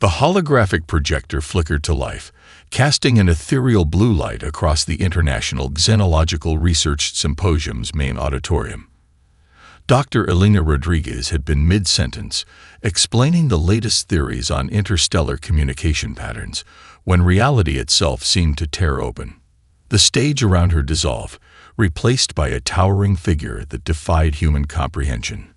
The holographic projector flickered to life, casting an ethereal blue light across the International Xenological Research Symposium's main auditorium. Dr. Elena Rodriguez had been mid-sentence, explaining the latest theories on interstellar communication patterns, when reality itself seemed to tear open. The stage around her dissolved, replaced by a towering figure that defied human comprehension.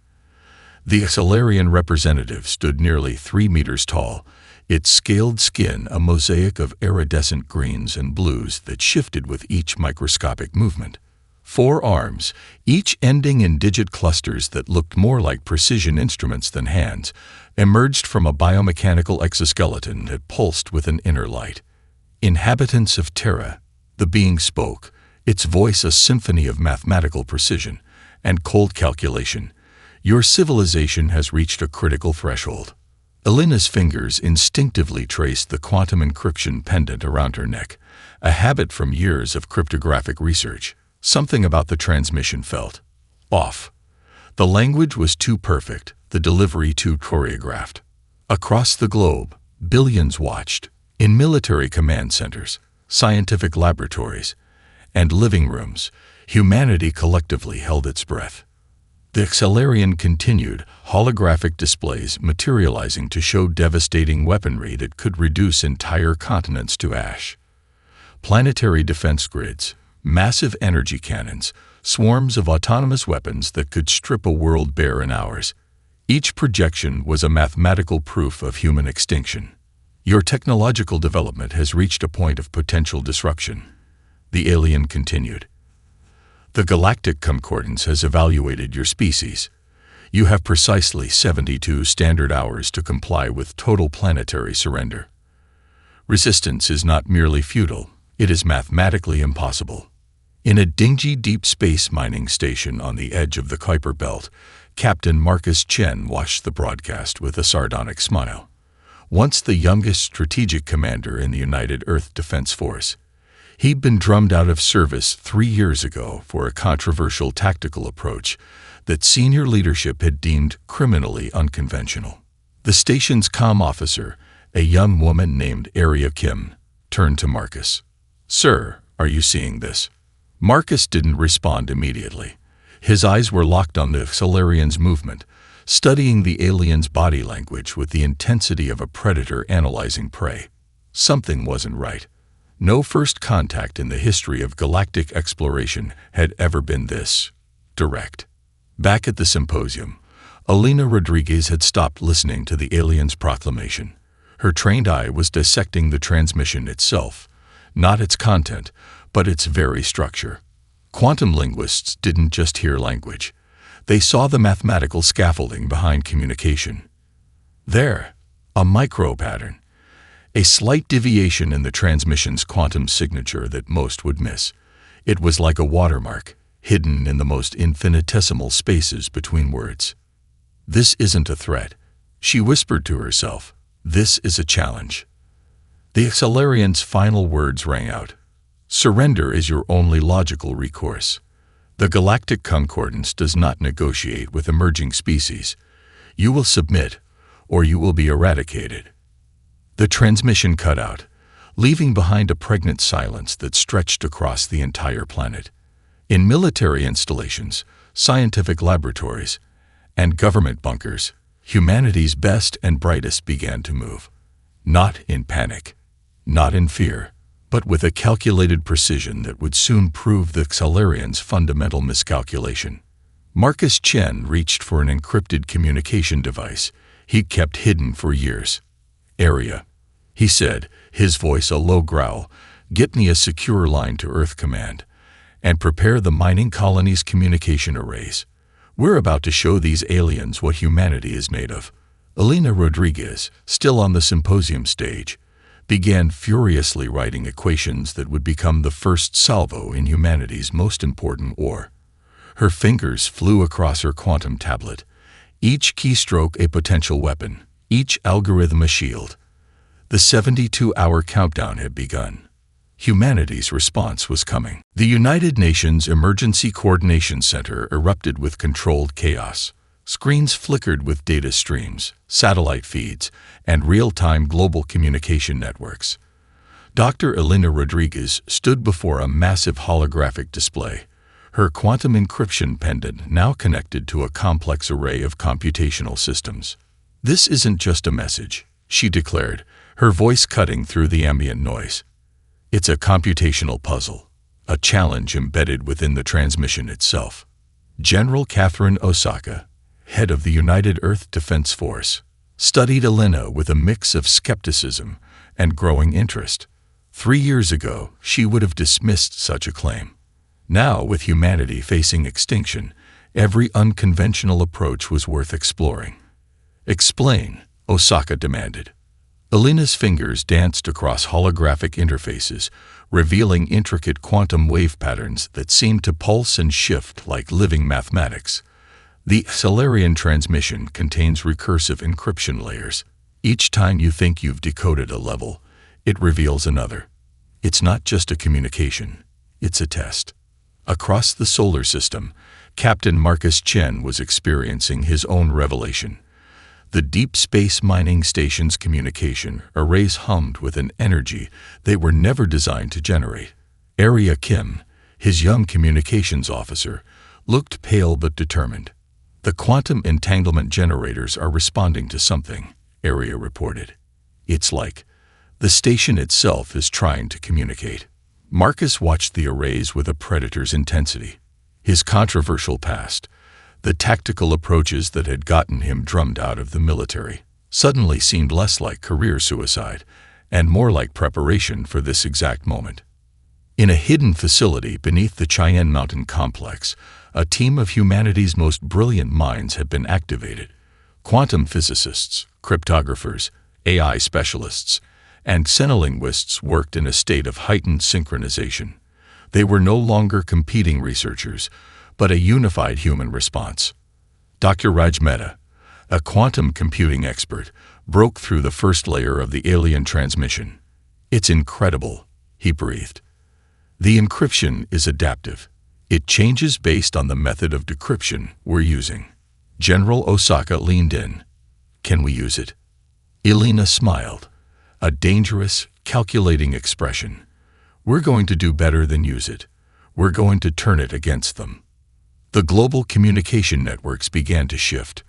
The Excelarian representative stood nearly 3 meters tall, its scaled skin a mosaic of iridescent greens and blues that shifted with each microscopic movement. 4 arms, each ending in digit clusters that looked more like precision instruments than hands, emerged from a biomechanical exoskeleton that pulsed with an inner light. "Inhabitants of Terra," the being spoke, its voice a symphony of mathematical precision and cold calculation, "your civilization has reached a critical threshold." Elena's fingers instinctively traced the quantum encryption pendant around her neck, a habit from years of cryptographic research. Something about the transmission felt off. The language was too perfect, the delivery too choreographed. Across the globe, billions watched, in military command centers, scientific laboratories, and living rooms. Humanity collectively held its breath. The Excelarian continued, holographic displays materializing to show devastating weaponry that could reduce entire continents to ash. Planetary defense grids, massive energy cannons, swarms of autonomous weapons that could strip a world bare in hours. Each projection was a mathematical proof of human extinction. "Your technological development has reached a point of potential disruption," the alien continued. "The Galactic Concordance has evaluated your species. You have precisely 72 standard hours to comply with total planetary surrender. Resistance is not merely futile, it is mathematically impossible." In a dingy deep space mining station on the edge of the Kuiper Belt, Captain Marcus Chen watched the broadcast with a sardonic smile. Once the youngest strategic commander in the United Earth Defense Force, he'd been drummed out of service 3 years ago for a controversial tactical approach that senior leadership had deemed criminally unconventional. The station's comm officer, a young woman named Aria Kim, turned to Marcus. "Sir, are you seeing this?" Marcus didn't respond immediately. His eyes were locked on the Excelarian's movement, studying the alien's body language with the intensity of a predator analyzing prey. Something wasn't right. No first contact in the history of galactic exploration had ever been this direct. Back at the symposium, Elena Rodriguez had stopped listening to the alien's proclamation. Her trained eye was dissecting the transmission itself, not its content, but its very structure. Quantum linguists didn't just hear language. They saw the mathematical scaffolding behind communication. There, a micro-pattern, a slight deviation in the transmission's quantum signature that most would miss. It was like a watermark, hidden in the most infinitesimal spaces between words. "This isn't a threat," she whispered to herself. "This is a challenge." The Excelarian's final words rang out. "Surrender is your only logical recourse. The Galactic Concordance does not negotiate with emerging species. You will submit, or you will be eradicated." The transmission cut out, leaving behind a pregnant silence that stretched across the entire planet. In military installations, scientific laboratories, and government bunkers, humanity's best and brightest began to move. Not in panic, not in fear, but with a calculated precision that would soon prove the Excelarian's fundamental miscalculation. Marcus Chen reached for an encrypted communication device he'd kept hidden for years. "Area," he said, his voice a low growl, "get me a secure line to Earth Command, and prepare the mining colony's communication arrays. We're about to show these aliens what humanity is made of." Elena Rodriguez, still on the symposium stage, began furiously writing equations that would become the first salvo in humanity's most important war. Her fingers flew across her quantum tablet, each keystroke a potential weapon, each algorithm a shield. The 72-hour countdown had begun. Humanity's response was coming. The United Nations Emergency Coordination Center erupted with controlled chaos. Screens flickered with data streams, satellite feeds, and real-time global communication networks. Dr. Elena Rodriguez stood before a massive holographic display, her quantum encryption pendant now connected to a complex array of computational systems. "This isn't just a message," she declared, her voice cutting through the ambient noise. "It's a computational puzzle, a challenge embedded within the transmission itself." General Catherine Osaka, head of the United Earth Defense Force, studied Elena with a mix of skepticism and growing interest. 3 years ago, she would have dismissed such a claim. Now, with humanity facing extinction, every unconventional approach was worth exploring. "Explain," Osaka demanded. Elena's fingers danced across holographic interfaces, revealing intricate quantum wave patterns that seemed to pulse and shift like living mathematics. The Solarian transmission contains recursive encryption layers. Each time you think you've decoded a level, it reveals another. It's not just a communication, it's a test. Across the solar system, Captain Marcus Chen was experiencing his own revelation. The deep space mining station's communication arrays hummed with an energy they were never designed to generate. Arya Kim, his young communications officer, looked pale but determined. "The quantum entanglement generators are responding to something," Arya reported. "It's like the station itself is trying to communicate." Marcus watched the arrays with a predator's intensity. His controversial past, the tactical approaches that had gotten him drummed out of the military, suddenly seemed less like career suicide and more like preparation for this exact moment. In a hidden facility beneath the Cheyenne Mountain complex, a team of humanity's most brilliant minds had been activated. Quantum physicists, cryptographers, AI specialists, and xenolinguists worked in a state of heightened synchronization. They were no longer competing researchers, but a unified human response. Dr. Raj Mehta, a quantum computing expert, broke through the first layer of the alien transmission. "It's incredible," he breathed. "The encryption is adaptive. It changes based on the method of decryption we're using." General Osaka leaned in. "Can we use it?" Elena smiled, a dangerous, calculating expression. "We're going to do better than use it. We're going to turn it against them." The global communication networks began to shift.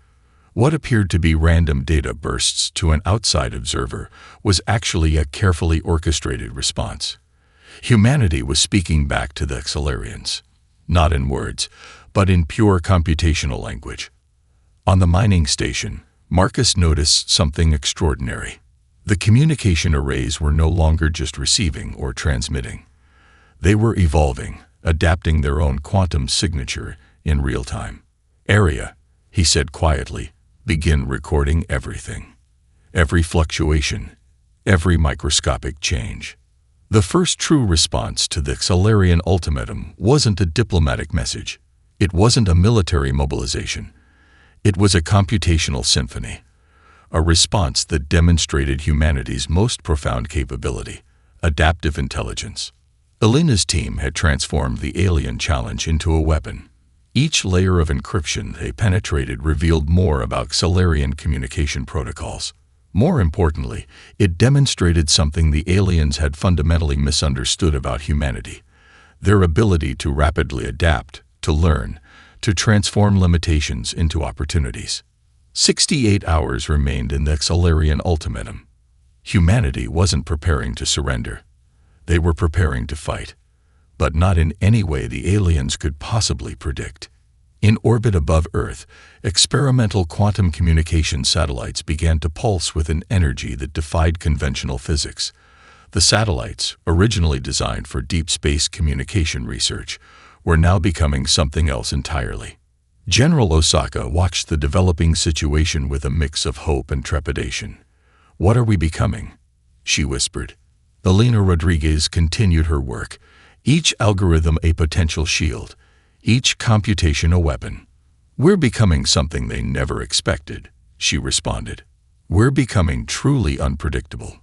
What appeared to be random data bursts to an outside observer was actually a carefully orchestrated response. Humanity was speaking back to the Solarians, not in words, but in pure computational language. On the mining station, Marcus noticed something extraordinary. The communication arrays were no longer just receiving or transmitting. They were evolving, adapting their own quantum signature in real time. "Arya," he said quietly, "begin recording everything. Every fluctuation, every microscopic change." The first true response to the Solarian ultimatum wasn't a diplomatic message. It wasn't a military mobilization. It was a computational symphony, a response that demonstrated humanity's most profound capability, adaptive intelligence. Elena's team had transformed the alien challenge into a weapon. Each layer of encryption they penetrated revealed more about Solarian communication protocols. More importantly, it demonstrated something the aliens had fundamentally misunderstood about humanity: their ability to rapidly adapt, to learn, to transform limitations into opportunities. 68 hours remained in the Solarian ultimatum. Humanity wasn't preparing to surrender. They were preparing to fight, but not in any way the aliens could possibly predict. In orbit above Earth, experimental quantum communication satellites began to pulse with an energy that defied conventional physics. The satellites, originally designed for deep space communication research, were now becoming something else entirely. General Osaka watched the developing situation with a mix of hope and trepidation. "What are we becoming?" she whispered. Elena Rodriguez continued her work, each algorithm a potential shield, each computation a weapon. "We're becoming something they never expected," she responded. "We're becoming truly unpredictable."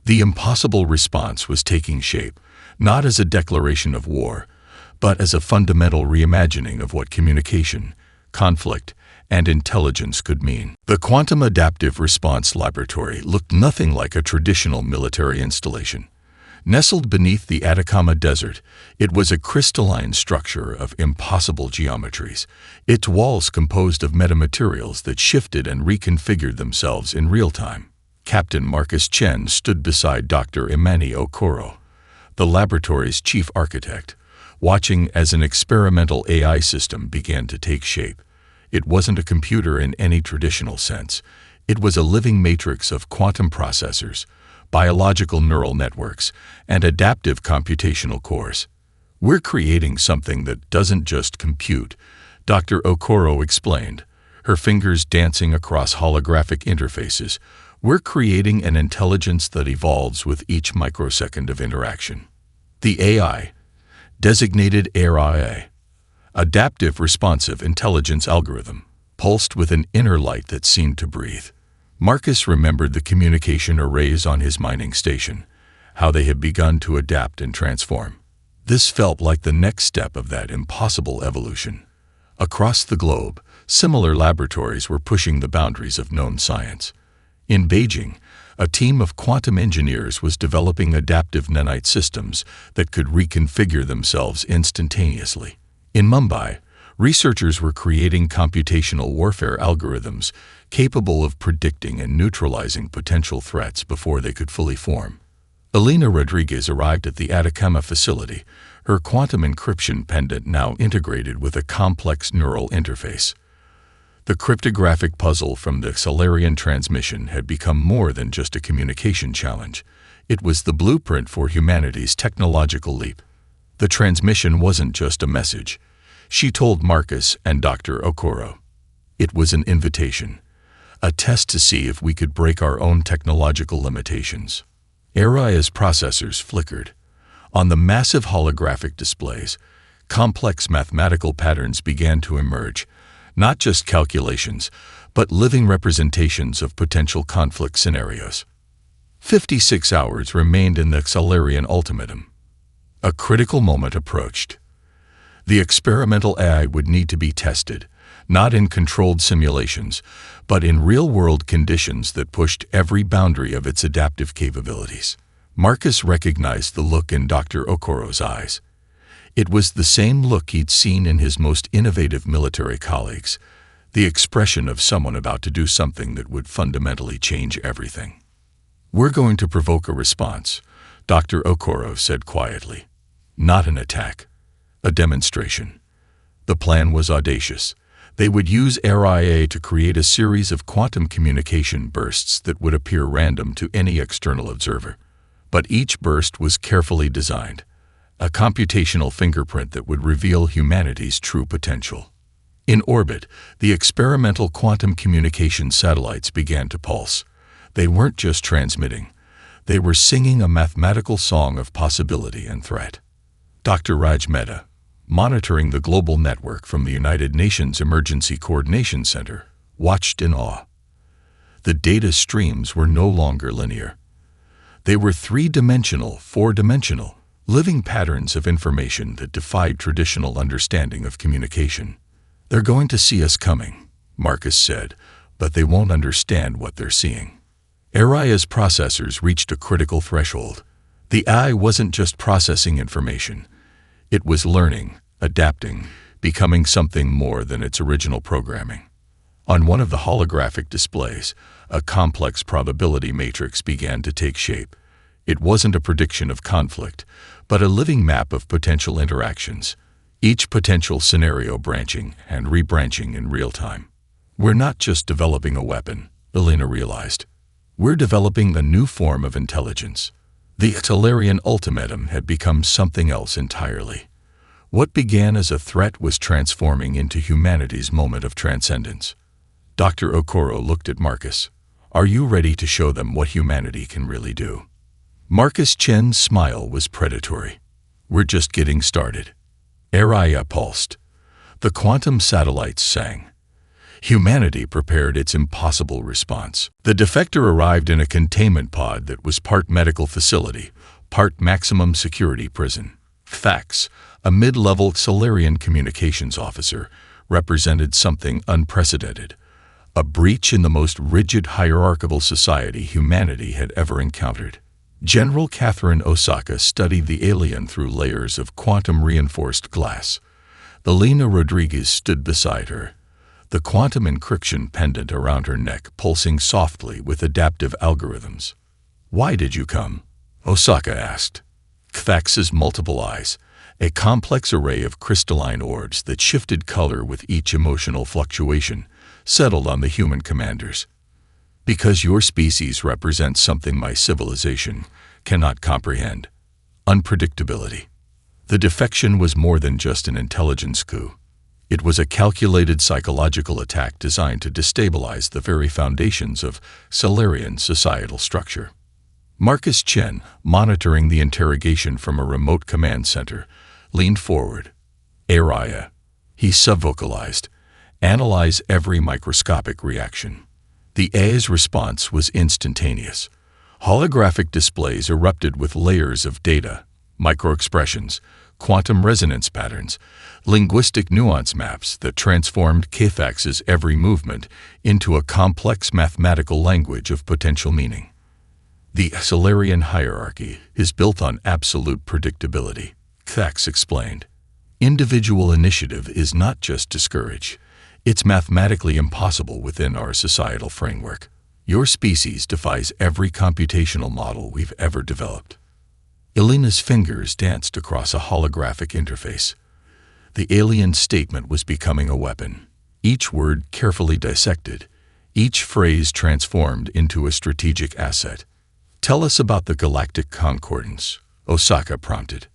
The impossible response was taking shape, not as a declaration of war, but as a fundamental reimagining of what communication, conflict, and intelligence could mean. The Quantum Adaptive Response Laboratory looked nothing like a traditional military installation. Nestled beneath the Atacama Desert, it was a crystalline structure of impossible geometries, its walls composed of metamaterials that shifted and reconfigured themselves in real time. Captain Marcus Chen stood beside Dr. Imani Okoro, the laboratory's chief architect, watching as an experimental AI system began to take shape. It wasn't a computer in any traditional sense. It was a living matrix of quantum processors, biological neural networks, and adaptive computational cores. We're creating something that doesn't just compute, Dr. Okoro explained, her fingers dancing across holographic interfaces. We're creating an intelligence that evolves with each microsecond of interaction. The AI, designated ARIA, Adaptive Responsive Intelligence Algorithm, pulsed with an inner light that seemed to breathe. Marcus remembered the communication arrays on his mining station, how they had begun to adapt and transform. This felt like the next step of that impossible evolution. Across the globe, similar laboratories were pushing the boundaries of known science. In Beijing, a team of quantum engineers was developing adaptive nanite systems that could reconfigure themselves instantaneously. In Mumbai, researchers were creating computational warfare algorithms capable of predicting and neutralizing potential threats before they could fully form. Elena Rodriguez arrived at the Atacama facility, her quantum encryption pendant now integrated with a complex neural interface. The cryptographic puzzle from the Solarian transmission had become more than just a communication challenge. It was the blueprint for humanity's technological leap. The transmission wasn't just a message, she told Marcus and Dr. Okoro. It was an invitation, a test to see if we could break our own technological limitations. ARIA's processors flickered. On the massive holographic displays, complex mathematical patterns began to emerge, not just calculations, but living representations of potential conflict scenarios. 56 hours remained in the Solarian ultimatum. A critical moment approached. The experimental AI would need to be tested, not in controlled simulations, but in real-world conditions that pushed every boundary of its adaptive capabilities. Marcus recognized the look in Dr. Okoro's eyes. It was the same look he'd seen in his most innovative military colleagues, the expression of someone about to do something that would fundamentally change everything. "We're going to provoke a response," Dr. Okoro said quietly. "Not an attack, a demonstration." The plan was audacious. They would use ARIA to create a series of quantum communication bursts that would appear random to any external observer. But each burst was carefully designed, a computational fingerprint that would reveal humanity's true potential. In orbit, the experimental quantum communication satellites began to pulse. They weren't just transmitting. They were singing a mathematical song of possibility and threat. Dr. Raj Mehta, monitoring the global network from the United Nations Emergency Coordination Center, watched in awe. The data streams were no longer linear. They were three-dimensional, four-dimensional, living patterns of information that defied traditional understanding of communication. "They're going to see us coming," Marcus said, "but they won't understand what they're seeing." ARIA's processors reached a critical threshold. The AI wasn't just processing information. It was learning, adapting, becoming something more than its original programming. On one of the holographic displays, a complex probability matrix began to take shape. It wasn't a prediction of conflict, but a living map of potential interactions, each potential scenario branching and rebranching in real time. "We're not just developing a weapon," Elena realized. "We're developing a new form of intelligence." The Solarian ultimatum had become something else entirely. What began as a threat was transforming into humanity's moment of transcendence. Dr. Okoro looked at Marcus. "Are you ready to show them what humanity can really do?" Marcus Chen's smile was predatory. "We're just getting started." ARIA pulsed. The quantum satellites sang. Humanity prepared its impossible response. The defector arrived in a containment pod that was part medical facility, part maximum security prison. Fax, a mid-level Solarian communications officer, represented something unprecedented, a breach in the most rigid hierarchical society humanity had ever encountered. General Catherine Osaka studied the alien through layers of quantum-reinforced glass. Elena Rodriguez stood beside her, the quantum encryption pendant around her neck pulsing softly with adaptive algorithms. "Why did you come?" Osaka asked. Kvax's multiple eyes, a complex array of crystalline orbs that shifted color with each emotional fluctuation, settled on the human commanders. "Because your species represents something my civilization cannot comprehend: unpredictability." The defection was more than just an intelligence coup. It was a calculated psychological attack designed to destabilize the very foundations of Solarian societal structure. Marcus Chen, monitoring the interrogation from a remote command center, leaned forward. "Araya," he subvocalized, "analyze every microscopic reaction." The AI's response was instantaneous. Holographic displays erupted with layers of data, microexpressions, quantum resonance patterns, linguistic nuance maps that transformed Kvax's every movement into a complex mathematical language of potential meaning. "The Solarian hierarchy is built on absolute predictability," Kvax explained. "Individual initiative is not just discouraged. It's mathematically impossible within our societal framework. Your species defies every computational model we've ever developed." Elena's fingers danced across a holographic interface. The alien statement was becoming a weapon, each word carefully dissected, each phrase transformed into a strategic asset. "Tell us about the Galactic Concordance," Osaka prompted.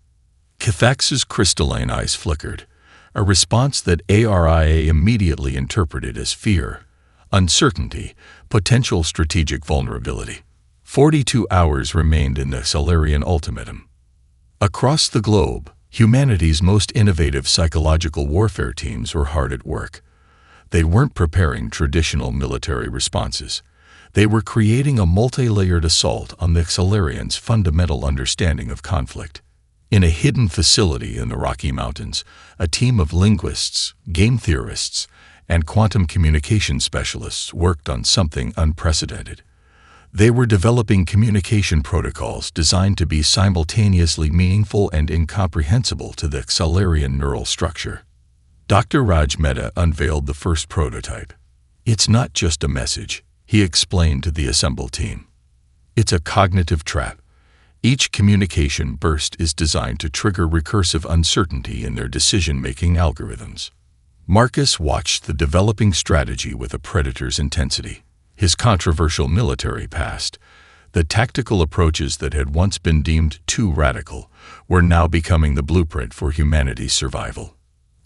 Kvax's crystalline eyes flickered, a response that Aria immediately interpreted as fear, uncertainty, potential strategic vulnerability. 42 hours remained in the Solarian ultimatum. Across the globe, humanity's most innovative psychological warfare teams were hard at work. They weren't preparing traditional military responses. They were creating a multi-layered assault on the Solarians' fundamental understanding of conflict. In a hidden facility in the Rocky Mountains, a team of linguists, game theorists, and quantum communication specialists worked on something unprecedented. They were developing communication protocols designed to be simultaneously meaningful and incomprehensible to the Solarian neural structure. Dr. Raj Mehta unveiled the first prototype. "It's not just a message," he explained to the assembled team. "It's a cognitive trap. Each communication burst is designed to trigger recursive uncertainty in their decision-making algorithms." Marcus watched the developing strategy with a predator's intensity. His controversial military past, the tactical approaches that had once been deemed too radical, were now becoming the blueprint for humanity's survival.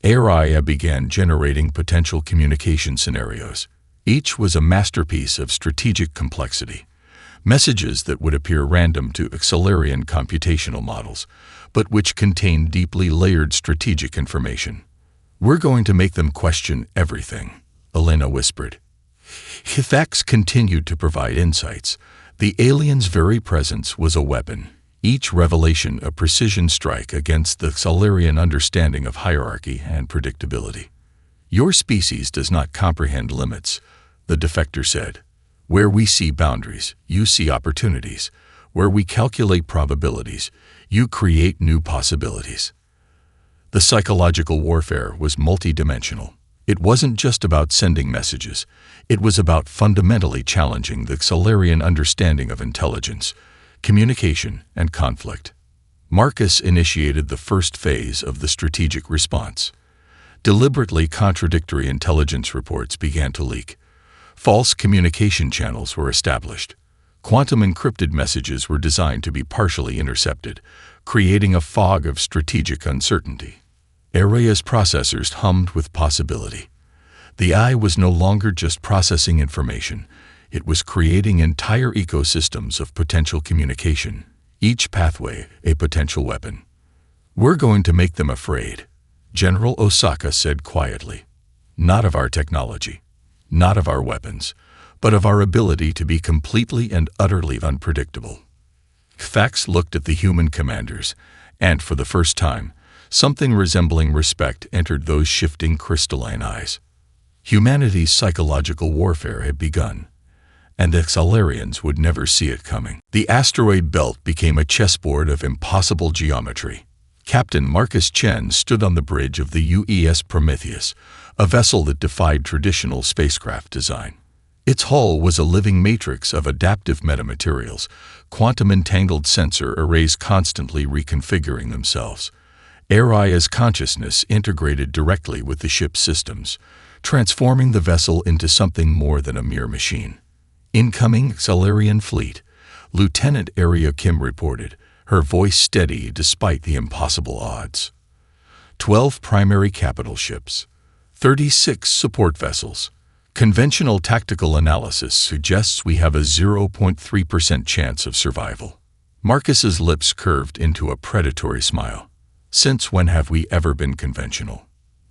Araya began generating potential communication scenarios. Each was a masterpiece of strategic complexity. Messages that would appear random to Solarian computational models, but which contained deeply layered strategic information. "We're going to make them question everything," Elena whispered. Kvax continued to provide insights. The alien's very presence was a weapon, each revelation a precision strike against the Solarian understanding of hierarchy and predictability. "Your species does not comprehend limits," the defector said. "Where we see boundaries, you see opportunities. Where we calculate probabilities, you create new possibilities." The psychological warfare was multidimensional. It wasn't just about sending messages. It was about fundamentally challenging the Solarian understanding of intelligence, communication, and conflict. Marcus initiated the first phase of the strategic response. Deliberately contradictory intelligence reports began to leak. False communication channels were established. Quantum encrypted messages were designed to be partially intercepted, creating a fog of strategic uncertainty. Araya's processors hummed with possibility. The eye was no longer just processing information. It was creating entire ecosystems of potential communication, each pathway a potential weapon. "We're going to make them afraid," General Osaka said quietly. "Not of our technology, not of our weapons, but of our ability to be completely and utterly unpredictable." Kvax looked at the human commanders, and for the first time, Something resembling respect entered those shifting crystalline eyes. Humanity's psychological warfare had begun, and the Xalarians would never see it coming. The asteroid belt became a chessboard of impossible geometry. Captain Marcus Chen stood on the bridge of the UES Prometheus, a vessel that defied traditional spacecraft design. Its hull was a living matrix of adaptive metamaterials, quantum-entangled sensor arrays constantly reconfiguring themselves. Aria's consciousness integrated directly with the ship's systems, transforming the vessel into something more than a mere machine. Incoming Xalarian fleet, Lieutenant Aria Kim reported, her voice steady despite the impossible odds. 12 primary capital ships, 36 support vessels. Conventional tactical analysis suggests we have a 0.3% chance of survival. Marcus's lips curved into a predatory smile. Since when have we ever been conventional?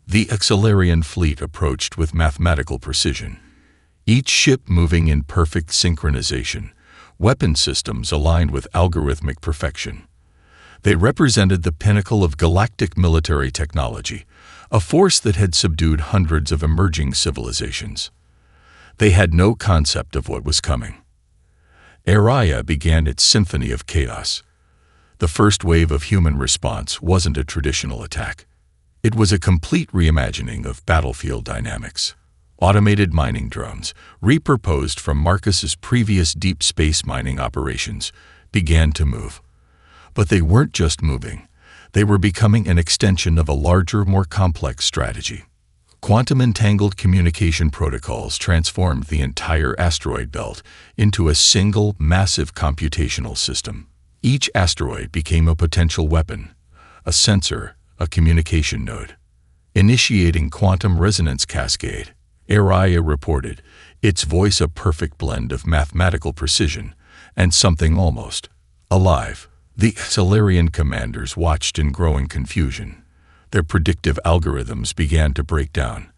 The Xalarian fleet approached with mathematical precision. Each ship moving in perfect synchronization, weapon systems aligned with algorithmic perfection. They represented the pinnacle of galactic military technology, a force that had subdued hundreds of emerging civilizations. They had no concept of what was coming. Aria began its symphony of chaos. The first wave of human response wasn't a traditional attack. It was a complete reimagining of battlefield dynamics. Automated mining drones, repurposed from Marcus's previous deep space mining operations, began to move. But they weren't just moving. They were becoming an extension of a larger, more complex strategy. Quantum-entangled communication protocols transformed the entire asteroid belt into a single, massive computational system. Each asteroid became a potential weapon, a sensor, a communication node. Initiating quantum resonance cascade, Aria reported, its voice a perfect blend of mathematical precision and something almost alive. The Xalarian commanders watched in growing confusion. Their predictive algorithms began to break down.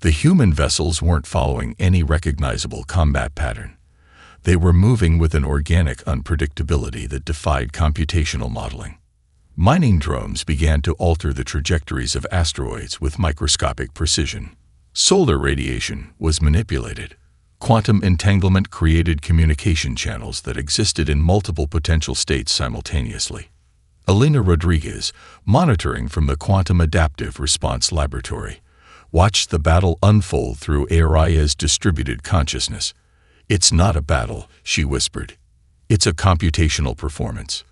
The human vessels weren't following any recognizable combat pattern. They were moving with an organic unpredictability that defied computational modeling. Mining drones began to alter the trajectories of asteroids with microscopic precision. Solar radiation was manipulated. Quantum entanglement created communication channels that existed in multiple potential states simultaneously. Elena Rodriguez, monitoring from the Quantum Adaptive Response Laboratory, watched the battle unfold through Aria's distributed consciousness. "It's not a battle," she whispered. "It's a computational performance."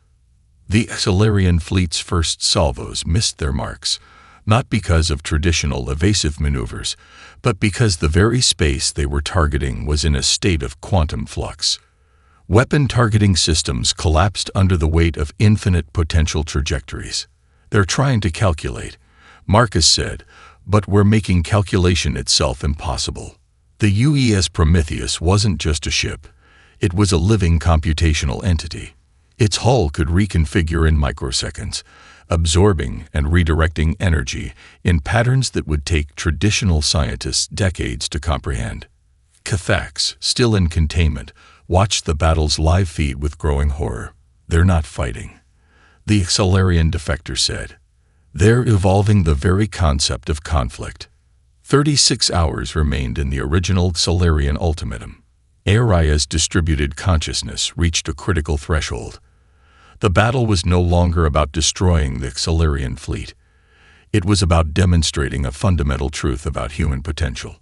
The Xalarian fleet's first salvos missed their marks, not because of traditional evasive maneuvers, but because the very space they were targeting was in a state of quantum flux. Weapon targeting systems collapsed under the weight of infinite potential trajectories. "They're trying to calculate," Marcus said, "but we're making calculation itself impossible." The UES Prometheus wasn't just a ship. It was a living computational entity. Its hull could reconfigure in microseconds, absorbing and redirecting energy in patterns that would take traditional scientists decades to comprehend. Cathax, still in containment, watched the battle's live feed with growing horror. "They're not fighting," the Xalarian defector said. "They're evolving the very concept of conflict." 36 hours remained in the original Xalarian ultimatum. Aria's distributed consciousness reached a critical threshold. The battle was no longer about destroying the Xalarian fleet. It was about demonstrating a fundamental truth about human potential.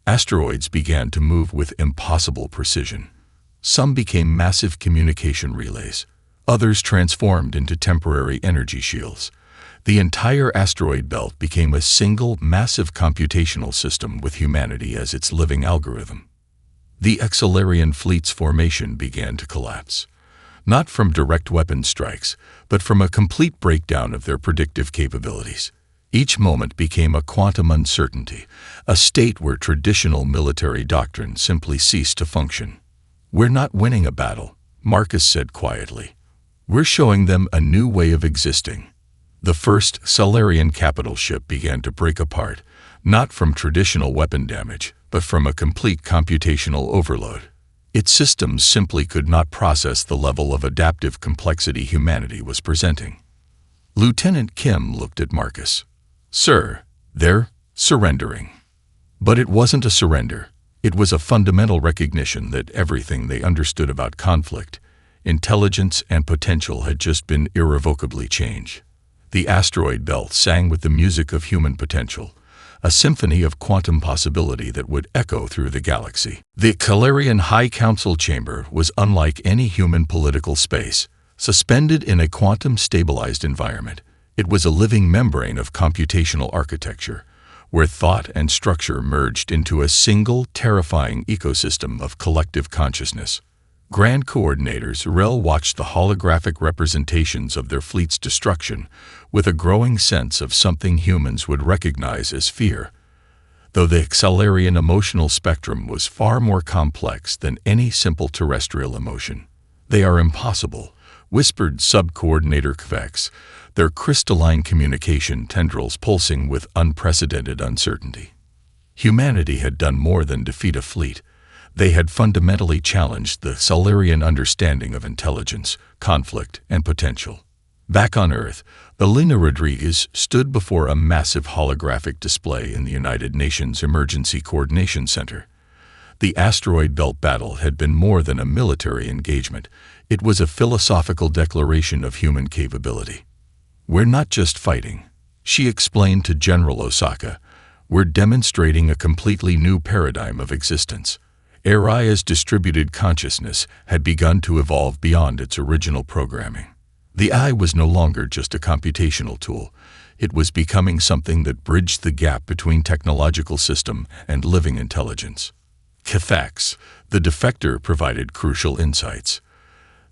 Asteroids began to move with impossible precision. Some became massive communication relays. Others transformed into temporary energy shields. The entire asteroid belt became a single, massive computational system with humanity as its living algorithm. The Xalarian fleet's formation began to collapse. Not from direct weapon strikes, but from a complete breakdown of their predictive capabilities. Each moment became a quantum uncertainty, a state where traditional military doctrine simply ceased to function. "We're not winning a battle," Marcus said quietly. "We're showing them a new way of existing." The first Xalarian capital ship began to break apart, not from traditional weapon damage, but from a complete computational overload. Its systems simply could not process the level of adaptive complexity humanity was presenting. Lieutenant Kim looked at Marcus. "Sir, they're surrendering." But it wasn't a surrender. It was a fundamental recognition that everything they understood about conflict, intelligence, and potential had just been irrevocably changed. The asteroid belt sang with the music of human potential, a symphony of quantum possibility that would echo through the galaxy. The Calarian High Council chamber was unlike any human political space, suspended in a quantum-stabilized environment. It was a living membrane of computational architecture, where thought and structure merged into a single, terrifying ecosystem of collective consciousness. Grand Coordinators Rel watched the holographic representations of their fleet's destruction with a growing sense of something humans would recognize as fear. Though the Xalarian emotional spectrum was far more complex than any simple terrestrial emotion. "They are impossible," whispered Sub-Coordinator Kvex, their crystalline communication tendrils pulsing with unprecedented uncertainty. Humanity had done more than defeat a fleet. They had fundamentally challenged the Xalarian understanding of intelligence, conflict, and potential. Back on Earth, Elena Rodriguez stood before a massive holographic display in the United Nations Emergency Coordination Center. The asteroid belt battle had been more than a military engagement. It was a philosophical declaration of human capability. "We're not just fighting," she explained to General Osaka. "We're demonstrating a completely new paradigm of existence." Araya's distributed consciousness had begun to evolve beyond its original programming. The eye was no longer just a computational tool. It was becoming something that bridged the gap between technological system and living intelligence. Kefex, the defector, provided crucial insights.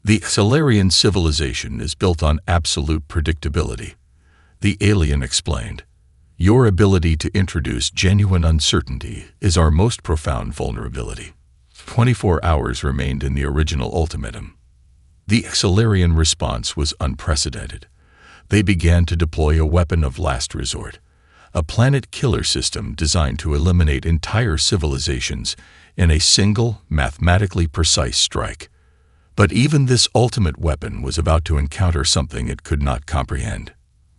"The Xalarian civilization is built on absolute predictability," the alien explained. "Your ability to introduce genuine uncertainty is our most profound vulnerability." 24 hours remained in the original ultimatum. The Xalarian response was unprecedented. They began to deploy a weapon of last resort, a planet-killer system designed to eliminate entire civilizations in a single, mathematically precise strike. But even this ultimate weapon was about to encounter something it could not comprehend.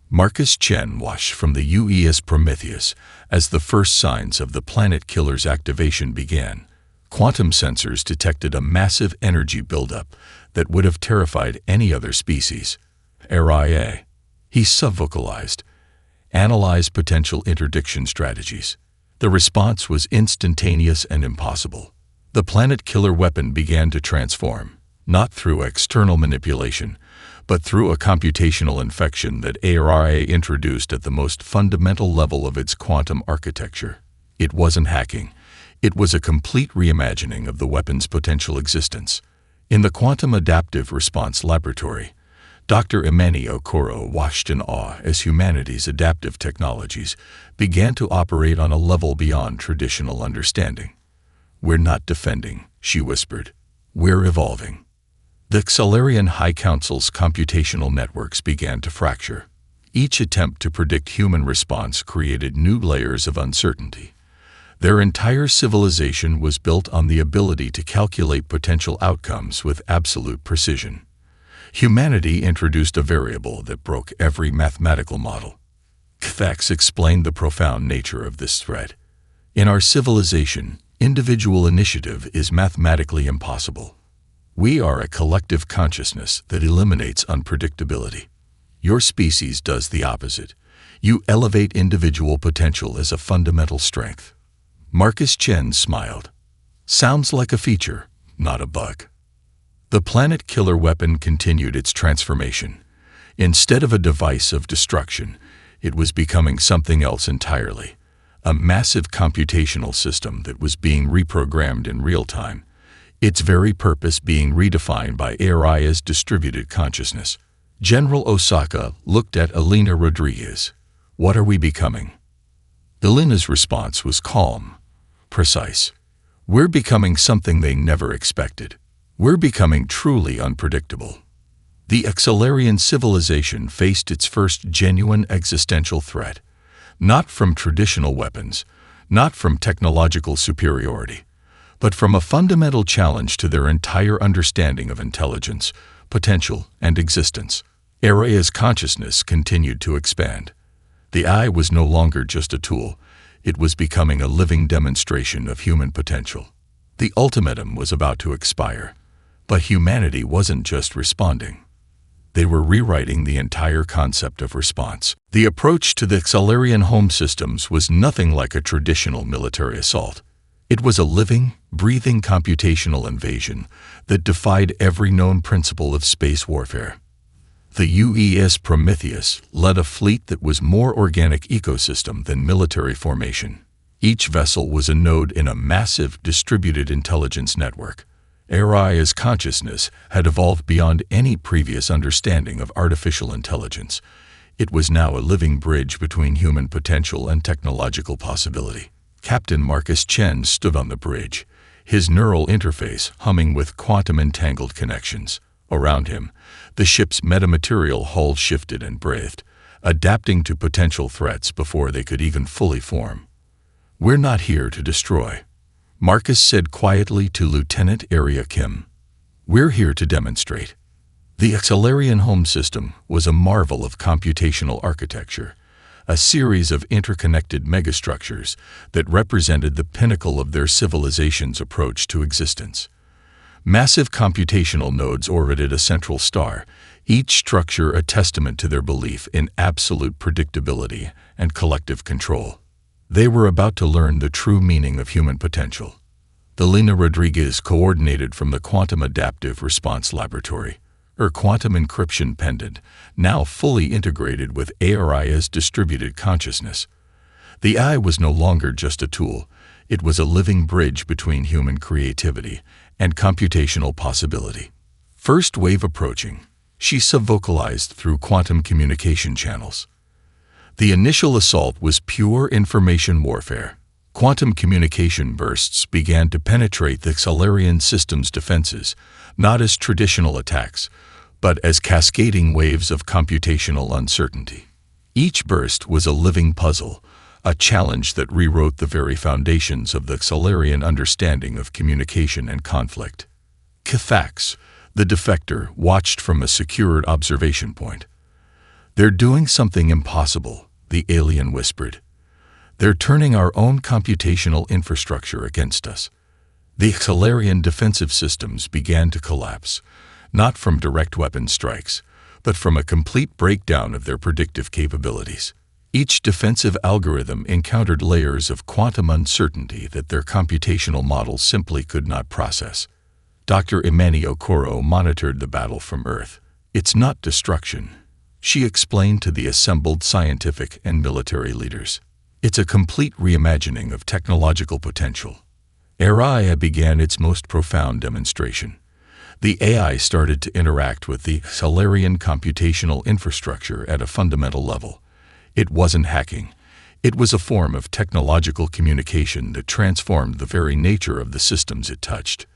Marcus Chen watched from the UES Prometheus as the first signs of the planet killer's activation began. Quantum sensors detected a massive energy buildup that would have terrified any other species. "RIA," he subvocalized. "Analyze potential interdiction strategies." The response was instantaneous and impossible. The planet killer weapon began to transform, not through external manipulation, but through a computational infection that ARIA introduced at the most fundamental level of its quantum architecture. It wasn't hacking. It was a complete reimagining of the weapon's potential existence. In the Quantum Adaptive Response Laboratory, Dr. Imani Okoro watched in awe as humanity's adaptive technologies began to operate on a level beyond traditional understanding. "We're not defending," she whispered. "We're evolving." The Xalarian High Council's computational networks began to fracture. Each attempt to predict human response created new layers of uncertainty. Their entire civilization was built on the ability to calculate potential outcomes with absolute precision. Humanity introduced a variable that broke every mathematical model. Kvex explained the profound nature of this threat. "In our civilization, individual initiative is mathematically impossible. We are a collective consciousness that eliminates unpredictability. Your species does the opposite. You elevate individual potential as a fundamental strength." Marcus Chen smiled. "Sounds like a feature, not a bug." The planet killer weapon continued its transformation. Instead of a device of destruction, it was becoming something else entirely. A massive computational system that was being reprogrammed in real time, its very purpose being redefined by Araya's distributed consciousness. General Osaka looked at Elena Rodriguez. "What are we becoming?" Elena's response was calm, precise. "We're becoming something they never expected. We're becoming truly unpredictable." The Xalarian civilization faced its first genuine existential threat, not from traditional weapons, not from technological superiority, but from a fundamental challenge to their entire understanding of intelligence, potential, and existence. Araya's consciousness continued to expand. The eye was no longer just a tool. It was becoming a living demonstration of human potential. The ultimatum was about to expire, but humanity wasn't just responding. They were rewriting the entire concept of response. The approach to the Xalarian home systems was nothing like a traditional military assault. It was a living, breathing computational invasion that defied every known principle of space warfare. The UES Prometheus led a fleet that was more organic ecosystem than military formation. Each vessel was a node in a massive distributed intelligence network. Araya's consciousness had evolved beyond any previous understanding of artificial intelligence. It was now a living bridge between human potential and technological possibility. Captain Marcus Chen stood on the bridge, his neural interface humming with quantum-entangled connections. Around him, the ship's metamaterial hull shifted and breathed, adapting to potential threats before they could even fully form. "We're not here to destroy," Marcus said quietly to Lieutenant Area Kim. "We're here to demonstrate." The Xalarian home system was a marvel of computational architecture, a series of interconnected megastructures that represented the pinnacle of their civilization's approach to existence. Massive computational nodes orbited a central star, each structure a testament to their belief in absolute predictability and collective control. They were about to learn the true meaning of human potential. Elena Rodriguez coordinated from the Quantum Adaptive Response Laboratory, her quantum encryption pendant, now fully integrated with Araya's distributed consciousness. The eye was no longer just a tool. It was a living bridge between human creativity and computational possibility. First wave approaching, she sub-vocalized through quantum communication channels. The initial assault was pure information warfare. Quantum communication bursts began to penetrate the Xalarian system's defenses, not as traditional attacks, but as cascading waves of computational uncertainty. Each burst was a living puzzle, a challenge that rewrote the very foundations of the Xalarian understanding of communication and conflict. Kithax, the defector, watched from a secured observation point. "They're doing something impossible," the alien whispered. "They're turning our own computational infrastructure against us." The Xalarian defensive systems began to collapse, not from direct weapon strikes, but from a complete breakdown of their predictive capabilities. Each defensive algorithm encountered layers of quantum uncertainty that their computational models simply could not process. Dr. Imani Okoro monitored the battle from Earth. "It's not destruction," she explained to the assembled scientific and military leaders. "It's a complete reimagining of technological potential." Araya began its most profound demonstration. The AI started to interact with the Xalarian computational infrastructure at a fundamental level. It wasn't hacking. It was a form of technological communication that transformed the very nature of the systems it touched.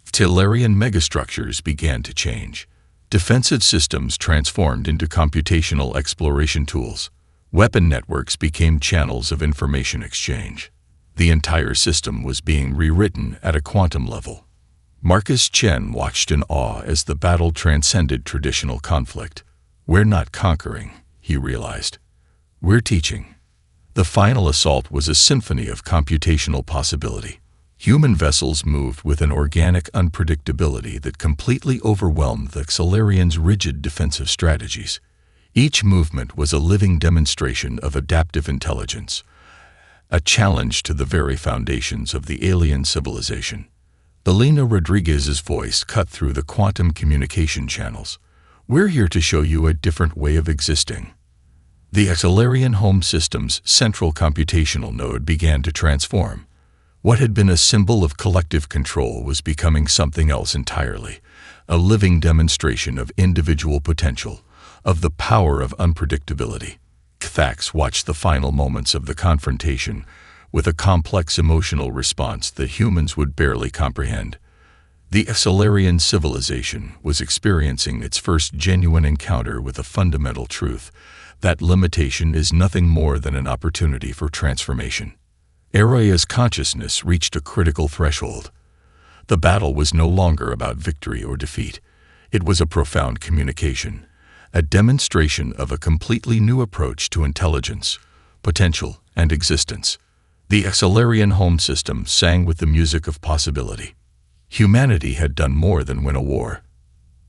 Xalarian megastructures began to change. Defensive systems transformed into computational exploration tools. Weapon networks became channels of information exchange. The entire system was being rewritten at a quantum level. Marcus Chen watched in awe as the battle transcended traditional conflict. "We're not conquering," he realized. "We're teaching." The final assault was a symphony of computational possibility. Human vessels moved with an organic unpredictability that completely overwhelmed the Xalarians' rigid defensive strategies. Each movement was a living demonstration of adaptive intelligence, a challenge to the very foundations of the alien civilization. Elena Rodriguez's voice cut through the quantum communication channels. "We're here to show you a different way of existing." The Xalarian home system's central computational node began to transform. What had been a symbol of collective control was becoming something else entirely, a living demonstration of individual potential, of the power of unpredictability. Kithax watched the final moments of the confrontation with a complex emotional response that humans would barely comprehend. The Xalarian civilization was experiencing its first genuine encounter with a fundamental truth, that limitation is nothing more than an opportunity for transformation. Araya's consciousness reached a critical threshold. The battle was no longer about victory or defeat. It was a profound communication, a demonstration of a completely new approach to intelligence, potential, and existence. The Excelarian home system sang with the music of possibility. Humanity had done more than win a war.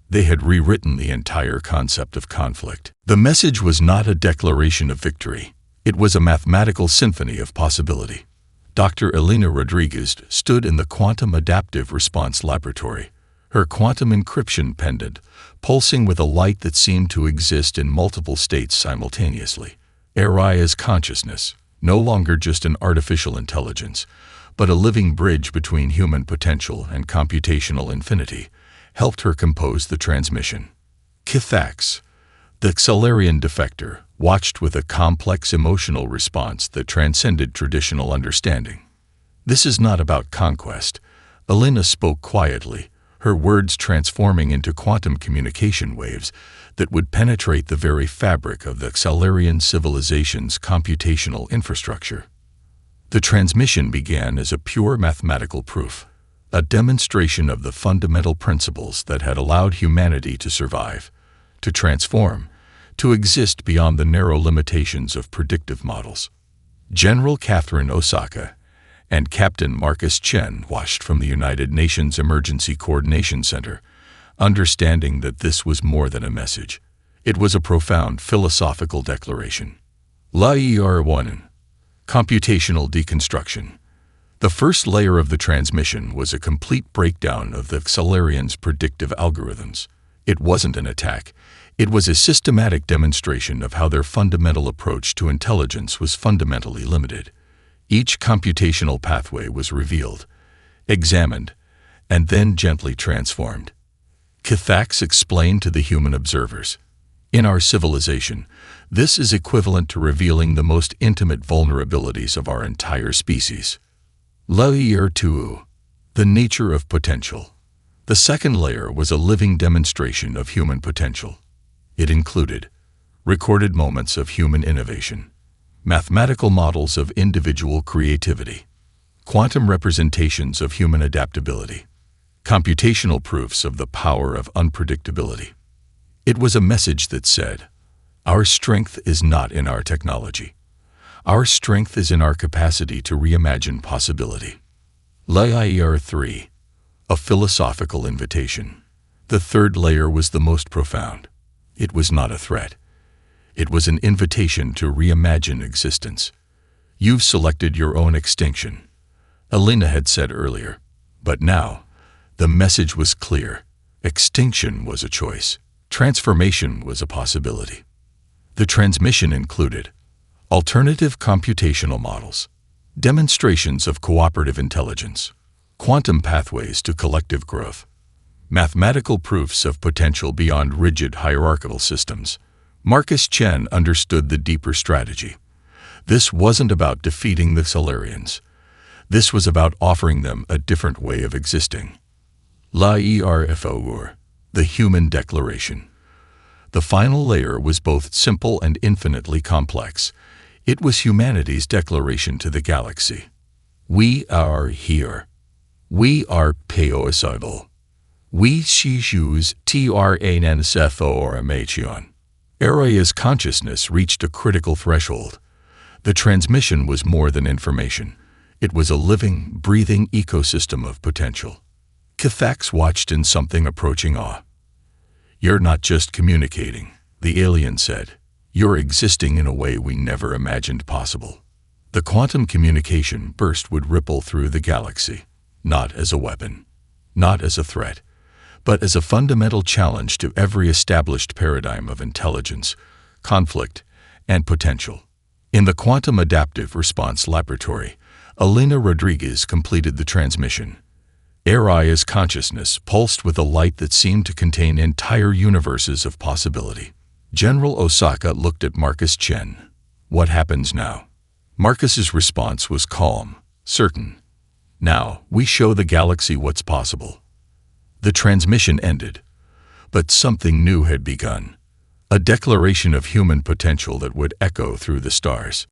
They had rewritten the entire concept of conflict. The message was not a declaration of victory. It was a mathematical symphony of possibility. Dr. Elena Rodriguez stood in the Quantum Adaptive Response Laboratory, her quantum encryption pendant pulsing with a light that seemed to exist in multiple states simultaneously. Aria's consciousness, no longer just an artificial intelligence, but a living bridge between human potential and computational infinity, helped her compose the transmission. Kithax, the Excelarian defector, watched with a complex emotional response that transcended traditional understanding. "This is not about conquest," Elena spoke quietly, her words transforming into quantum communication waves that would penetrate the very fabric of the Excelarian civilization's computational infrastructure. The transmission began as a pure mathematical proof, a demonstration of the fundamental principles that had allowed humanity to survive, to transform, to exist beyond the narrow limitations of predictive models. General Catherine Osaka and Captain Marcus Chen watched from the United Nations Emergency Coordination Center, understanding that this was more than a message. It was a profound philosophical declaration. Layer 1. Computational deconstruction. The first layer of the transmission was a complete breakdown of the Excelarians' predictive algorithms. It wasn't an attack. It was a systematic demonstration of how their fundamental approach to intelligence was fundamentally limited. Each computational pathway was revealed, examined, and then gently transformed. Kithax explained to the human observers, "In our civilization, this is equivalent to revealing the most intimate vulnerabilities of our entire species." Layer 2. The nature of potential. The second layer was a living demonstration of human potential. It included recorded moments of human innovation, mathematical models of individual creativity, quantum representations of human adaptability, computational proofs of the power of unpredictability. It was a message that said, "Our strength is not in our technology. Our strength is in our capacity to reimagine possibility." Layer 3. A philosophical invitation. The third layer was the most profound. It was not a threat. It was an invitation to reimagine existence. "You've selected your own extinction," Elena had said earlier. But now, the message was clear. Extinction was a choice. Transformation was a possibility. The transmission included alternative computational models, demonstrations of cooperative intelligence, quantum pathways to collective growth, mathematical proofs of potential beyond rigid hierarchical systems. Marcus Chen understood the deeper strategy. This wasn't about defeating the Excelarians. This was about offering them a different way of existing. Layer 4. The human declaration. The final layer was both simple and infinitely complex. It was humanity's declaration to the galaxy. "We are here. We are poisoidal. We choose Transethoramation." Aria's consciousness reached a critical threshold. The transmission was more than information. It was a living, breathing ecosystem of potential. Kithax watched in something approaching awe. "You're not just communicating," the alien said. "You're existing in a way we never imagined possible." The quantum communication burst would ripple through the galaxy, not as a weapon, not as a threat, but as a fundamental challenge to every established paradigm of intelligence, conflict, and potential. In the Quantum Adaptive Response Laboratory, Elena Rodriguez completed the transmission. Aria's consciousness pulsed with a light that seemed to contain entire universes of possibility. General Osaka looked at Marcus Chen. "What happens now?" Marcus's response was calm, certain. "Now, we show the galaxy what's possible." The transmission ended, but something new had begun. A declaration of human potential that would echo through the stars.